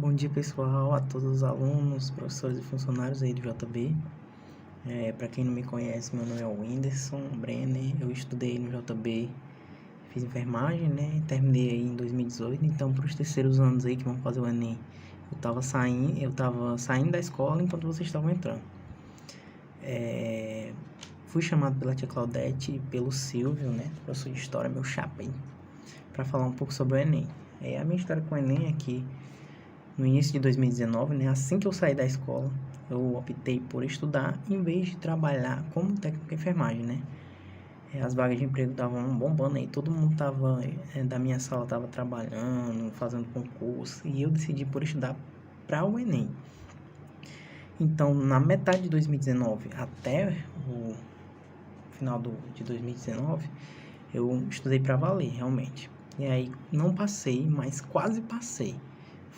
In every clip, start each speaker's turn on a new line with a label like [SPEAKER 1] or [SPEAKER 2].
[SPEAKER 1] Bom dia, pessoal, a todos os alunos, professores e funcionários aí do JB. Para quem não me conhece, meu nome é Whindersson Brenner, eu estudei no JB, fiz enfermagem, né? Terminei aí em 2018, então para os terceiros anos aí que vão fazer o Enem, eu tava saindo da escola enquanto vocês estavam entrando. Fui chamado pela tia Claudete e pelo Silvio, né? Professor de História, meu chapa aí, para falar um pouco sobre o Enem. A minha história com o Enem é que no início de 2019, né, assim que eu saí da escola, eu optei por estudar em vez de trabalhar como técnico de enfermagem, né? As vagas de emprego estavam bombando aí, todo mundo da minha sala estava trabalhando, fazendo concurso, e eu decidi por estudar para o Enem. Então, na metade de 2019 até o final de 2019, eu estudei para valer, realmente. E aí, não passei, mas quase passei.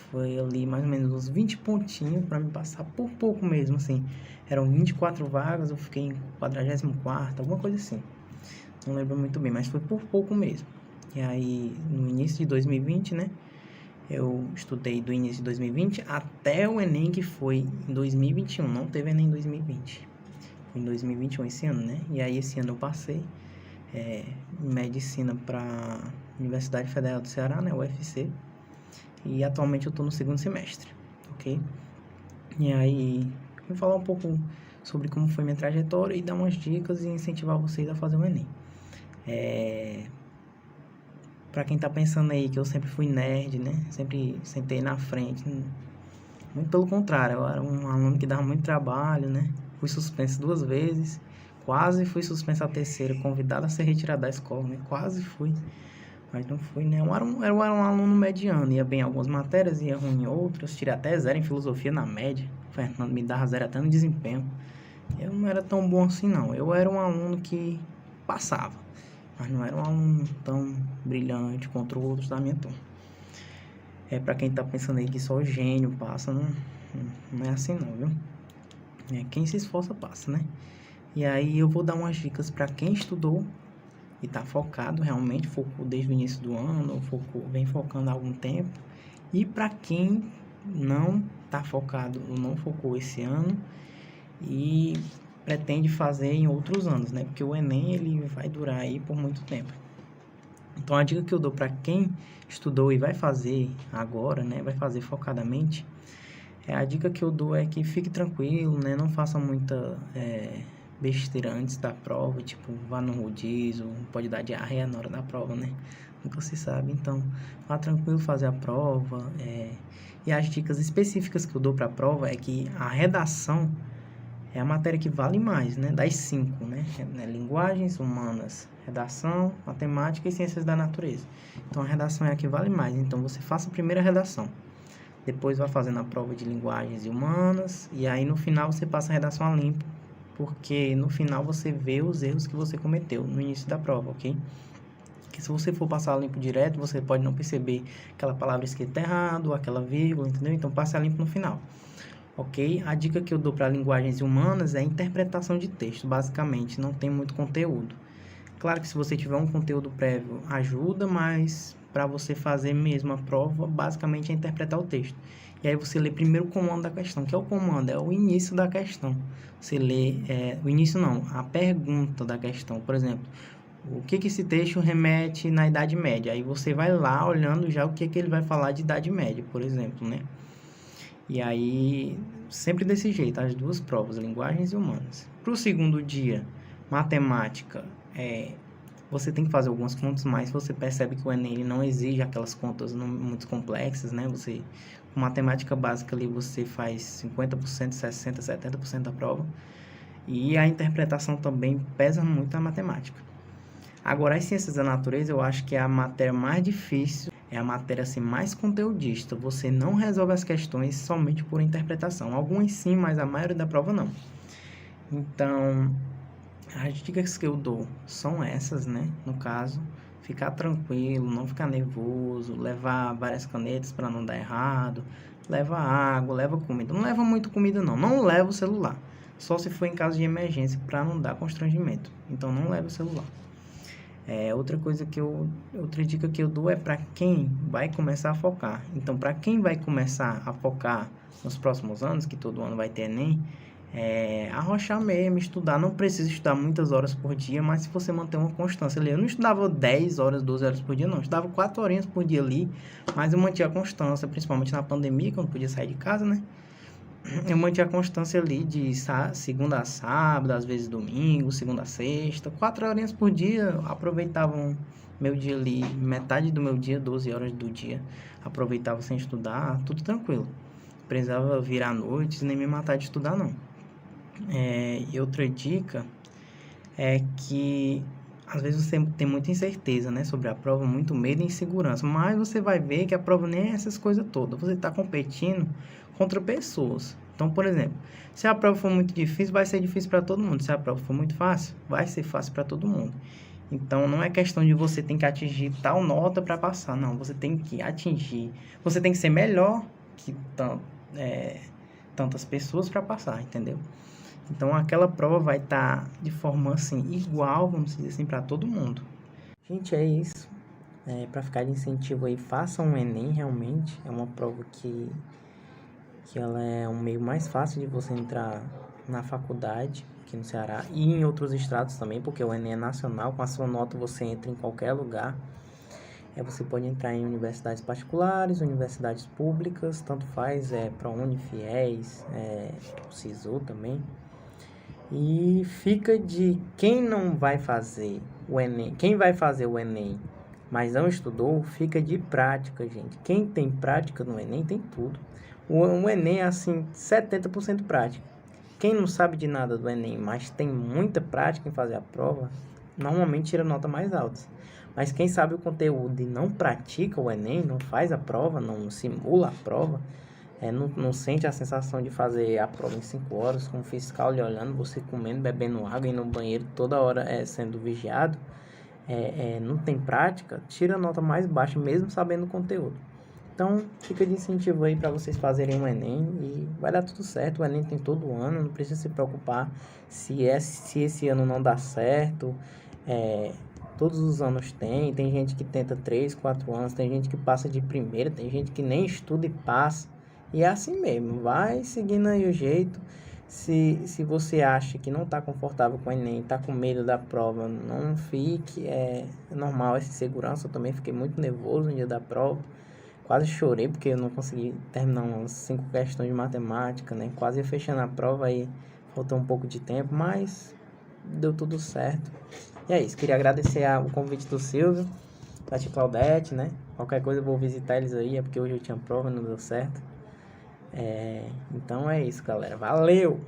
[SPEAKER 1] Foi ali mais ou menos uns 20 pontinhos para me passar por pouco mesmo, assim. Eram 24 vagas, eu fiquei em 44º, alguma coisa assim. Não lembro muito bem, mas foi por pouco mesmo. E aí, no início de 2020, né? Eu estudei do início de 2020 até o Enem, que foi em 2021. Não teve Enem em 2020. Foi em 2021 esse ano, né? E aí, esse ano eu passei em medicina para Universidade Federal do Ceará, né? UFC. E atualmente eu estou no segundo semestre, ok? E aí, vou falar um pouco sobre como foi minha trajetória e dar umas dicas e incentivar vocês a fazer o Enem. Pra quem tá pensando aí que eu sempre fui nerd, né? Sempre sentei na frente. Muito pelo contrário, eu era um aluno que dava muito trabalho, né? Fui suspenso 2 vezes. Quase fui suspenso a terceira, convidado a ser retirado da escola, né? Quase fui. Mas não fui, né? Eu era um aluno mediano, ia bem em algumas matérias, ia ruim em outras, tirei até 0 em filosofia na média. O Fernando me dava 0 até no desempenho. Eu não era tão bom assim, não. Eu era um aluno que passava, mas não era um aluno tão brilhante contra outros da minha turma. Pra quem tá pensando aí que só o gênio passa, não é assim não, viu? Quem se esforça passa, né? E aí eu vou dar umas dicas para quem estudou e tá focado, realmente focou desde o início do ano, vem focando há algum tempo. E para quem não tá focado ou não focou esse ano e pretende fazer em outros anos, né? Porque o Enem ele vai durar aí por muito tempo. Então a dica que eu dou para quem estudou e vai fazer agora, né? Vai fazer focadamente. A dica que eu dou é que fique tranquilo, né? Não faça muita besteira antes da prova, tipo, vá no rodízio, pode dar diarreia na hora da prova, né? Nunca se sabe, então, vá tranquilo fazer a prova. E as dicas específicas que eu dou para a prova é que a redação é a matéria que vale mais, né? Das 5, né? Linguagens humanas, redação, matemática e ciências da natureza. Então, a redação é a que vale mais, então você faça a primeira redação. Depois vai fazendo a prova de linguagens e humanas, e aí no final você passa a redação a limpo, porque no final você vê os erros que você cometeu no início da prova, ok? Porque se você for passar a limpo direto, você pode não perceber aquela palavra escrita errado, aquela vírgula, entendeu? Então passe a limpo no final, ok? A dica que eu dou para linguagens humanas é a interpretação de texto, basicamente, não tem muito conteúdo. Claro que se você tiver um conteúdo prévio, ajuda, mas para você fazer mesmo a prova, basicamente é interpretar o texto. E aí você lê primeiro o comando da questão, que é o comando, é o início da questão. Você lê, o início não, a pergunta da questão. Por exemplo, o que esse texto remete na Idade Média? Aí você vai lá olhando já o que ele vai falar de Idade Média, por exemplo, né? E aí, sempre desse jeito, as duas provas, linguagens e humanas. Para o segundo dia, matemática, você tem que fazer algumas contas, mas você percebe que o Enem ele não exige aquelas contas muito complexas, né? Com matemática básica ali, você faz 50%, 60%, 70% da prova. E a interpretação também pesa muito na matemática. Agora, as ciências da natureza, eu acho que é a matéria mais difícil, é a matéria assim, mais conteudista. Você não resolve as questões somente por interpretação. Algumas sim, mas a maioria da prova não. Então, as dicas que eu dou são essas, né? No caso, ficar tranquilo, não ficar nervoso, levar várias canetas para não dar errado, leva água, leva comida. Não leva muito comida não, não leva o celular. Só se for em caso de emergência para não dar constrangimento. Então não leva o celular. Outra dica que eu dou é para quem vai começar a focar. Então, para quem vai começar a focar nos próximos anos, que todo ano vai ter Enem, arrochar mesmo, estudar. Não precisa estudar muitas horas por dia, mas se você manter uma constância ali. Eu não estudava 10 horas, 12 horas por dia, não. Eu estudava 4 horinhas por dia ali, mas eu mantinha a constância, principalmente na pandemia, quando podia sair de casa, né? Eu mantinha a constância ali de segunda a sábado, às vezes domingo, segunda a sexta, 4 horinhas por dia. Aproveitava meu dia ali, metade do meu dia, 12 horas do dia, aproveitava sem estudar, tudo tranquilo. Precisava virar noites, nem me matar de estudar, não. E outra dica é que às vezes você tem muita incerteza, né, sobre a prova, muito medo e insegurança, mas você vai ver que a prova nem é essas coisas todas. Você está competindo contra pessoas. Então, por exemplo, se a prova for muito difícil, vai ser difícil para todo mundo. Se a prova for muito fácil, vai ser fácil para todo mundo. Então, não é questão de você ter que atingir tal nota para passar, não. Você tem que atingir, você tem que ser melhor que tantas pessoas para passar, entendeu? Então, aquela prova vai estar de forma, assim, igual, vamos dizer assim, para todo mundo. Gente, é isso. Para ficar de incentivo aí, façam um Enem, realmente. É uma prova que ela é um meio mais fácil de você entrar na faculdade aqui no Ceará e em outros estados também, porque o Enem é nacional. Com a sua nota você entra em qualquer lugar. Você pode entrar em universidades particulares, universidades públicas, tanto faz, ProUni, FIES, o SISU também. E fica de quem não vai fazer o Enem, quem vai fazer o Enem, mas não estudou, fica de prática, gente. Quem tem prática no Enem tem tudo. O Enem é assim, 70% prática. Quem não sabe de nada do Enem, mas tem muita prática em fazer a prova, normalmente tira nota mais alta. Mas quem sabe o conteúdo e não pratica o Enem, não faz a prova, não simula a prova, não sente a sensação de fazer a prova em 5 horas, com o fiscal lhe olhando, você comendo, bebendo água e no banheiro toda hora sendo vigiado, não tem prática, tira a nota mais baixa mesmo sabendo o conteúdo. Então, fica de incentivo aí para vocês fazerem o Enem e vai dar tudo certo. O Enem tem todo ano, não precisa se preocupar se esse ano não dá certo. Todos os anos tem gente que tenta 3, 4 anos, tem gente que passa de primeira, tem gente que nem estuda e passa. E é assim mesmo, vai seguindo aí o jeito. Se você acha que não está confortável com o Enem, está com medo da prova, não fique. É normal essa insegurança, eu também fiquei muito nervoso no dia da prova. Quase chorei porque eu não consegui terminar umas 5 questões de matemática, né? Quase ia fechando a prova aí, faltou um pouco de tempo, mas deu tudo certo. E é isso, queria agradecer o convite do Silvio, da tia Claudete, né? Qualquer coisa eu vou visitar eles aí, é porque hoje eu tinha prova, não deu certo. Então é isso, galera. Valeu!